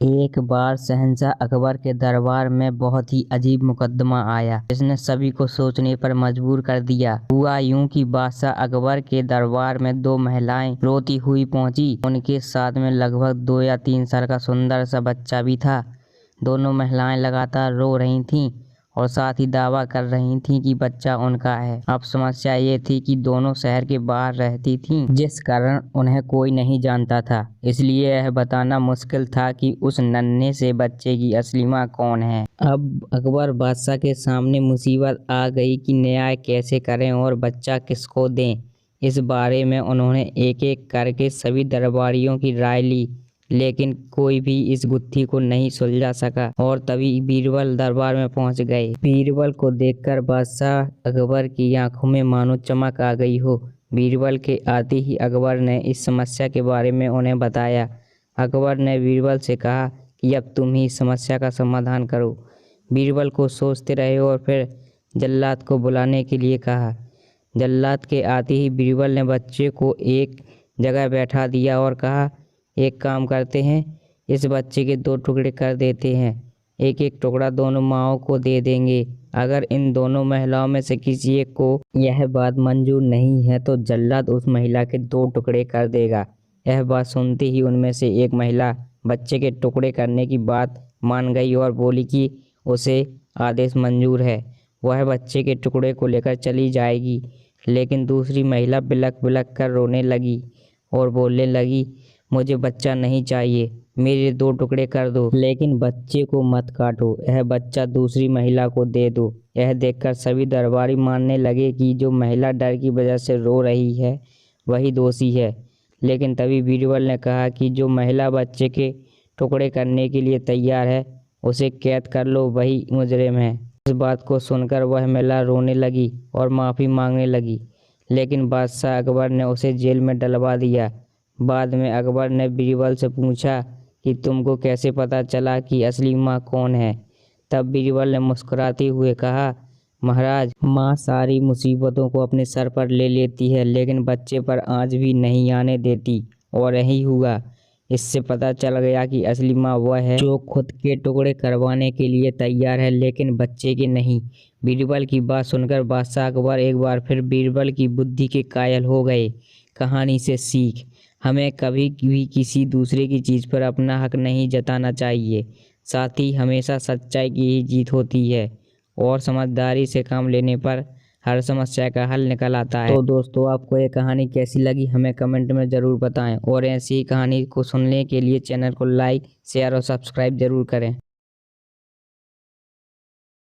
एक बार शहंशाह अकबर के दरबार में बहुत ही अजीब मुकदमा आया, जिसने सभी को सोचने पर मजबूर कर दिया। हुआ यूं कि बादशाह अकबर के दरबार में दो महिलाएं रोती हुई पहुंची। उनके साथ में लगभग 2 या 3 साल का सुंदर सा बच्चा भी था। दोनों महिलाएं लगातार रो रही थीं और साथ ही दावा कर रही थीं कि बच्चा उनका है। अब समस्या ये थी कि दोनों शहर के बाहर रहती थीं, जिस कारण उन्हें कोई नहीं जानता था। इसलिए यह बताना मुश्किल था कि उस नन्हे से बच्चे की असली माँ कौन है। अब अकबर बादशाह के सामने मुसीबत आ गई कि न्याय कैसे करें और बच्चा किसको दें। इस बारे में उन्होंने एक एक करके सभी दरबारियों की राय ली, लेकिन कोई भी इस गुत्थी को नहीं सुलझा सका। और तभी बीरबल दरबार में पहुंच गए। बीरबल को देखकर बादशाह अकबर की आंखों में मानो चमक आ गई हो। बीरबल के आते ही अकबर ने इस समस्या के बारे में उन्हें बताया। अकबर ने बीरबल से कहा कि अब तुम ही इस समस्या का समाधान करो। बीरबल को सोचते रहे और फिर जल्लाद को बुलाने के लिए कहा। जल्लाद के आते ही बीरबल ने बच्चे को एक जगह बैठा दिया और कहा, एक काम करते हैं, इस बच्चे के 2 टुकड़े कर देते हैं। एक एक टुकड़ा दोनों माओं को दे देंगे। अगर इन दोनों महिलाओं में से किसी एक को यह बात मंजूर नहीं है तो जल्लाद उस महिला के 2 टुकड़े कर देगा। यह बात सुनते ही उनमें से एक महिला बच्चे के टुकड़े करने की बात मान गई और बोली कि उसे आदेश मंजूर है, वह बच्चे के टुकड़े को लेकर चली जाएगी। लेकिन दूसरी महिला बिलख बिलख कर रोने लगी और बोलने लगी, मुझे बच्चा नहीं चाहिए, मेरे 2 टुकड़े कर दो, लेकिन बच्चे को मत काटो, यह बच्चा दूसरी महिला को दे दो। यह देखकर सभी दरबारी मानने लगे कि जो महिला डर की वजह से रो रही है वही दोषी है। लेकिन तभी बीरबल ने कहा कि जो महिला बच्चे के टुकड़े करने के लिए तैयार है उसे कैद कर लो, वही मुजरिम है। इस बात को सुनकर वह महिला रोने लगी और माफ़ी मांगने लगी, लेकिन बादशाह अकबर ने उसे जेल में डलवा दिया। बाद में अकबर ने बीरबल से पूछा कि तुमको कैसे पता चला कि असली माँ कौन है। तब बीरबल ने मुस्कुराते हुए कहा, महाराज, माँ सारी मुसीबतों को अपने सर पर ले लेती है लेकिन बच्चे पर आज भी नहीं आने देती। और यही हुआ। इससे पता चल गया कि असली माँ वह है जो खुद के टुकड़े करवाने के लिए तैयार है, लेकिन बच्चे के नहीं। बीरबल की बात सुनकर बादशाह अकबर एक बार फिर बीरबल की बुद्धि के कायल हो गए। कहानी से सीख, हमें कभी भी किसी दूसरे की चीज़ पर अपना हक नहीं जताना चाहिए। साथ ही हमेशा सच्चाई की ही जीत होती है और समझदारी से काम लेने पर हर समस्या का हल निकल आता है। तो दोस्तों, आपको ये कहानी कैसी लगी हमें कमेंट में ज़रूर बताएं और ऐसी ही कहानी को सुनने के लिए चैनल को लाइक, शेयर और सब्सक्राइब ज़रूर करें।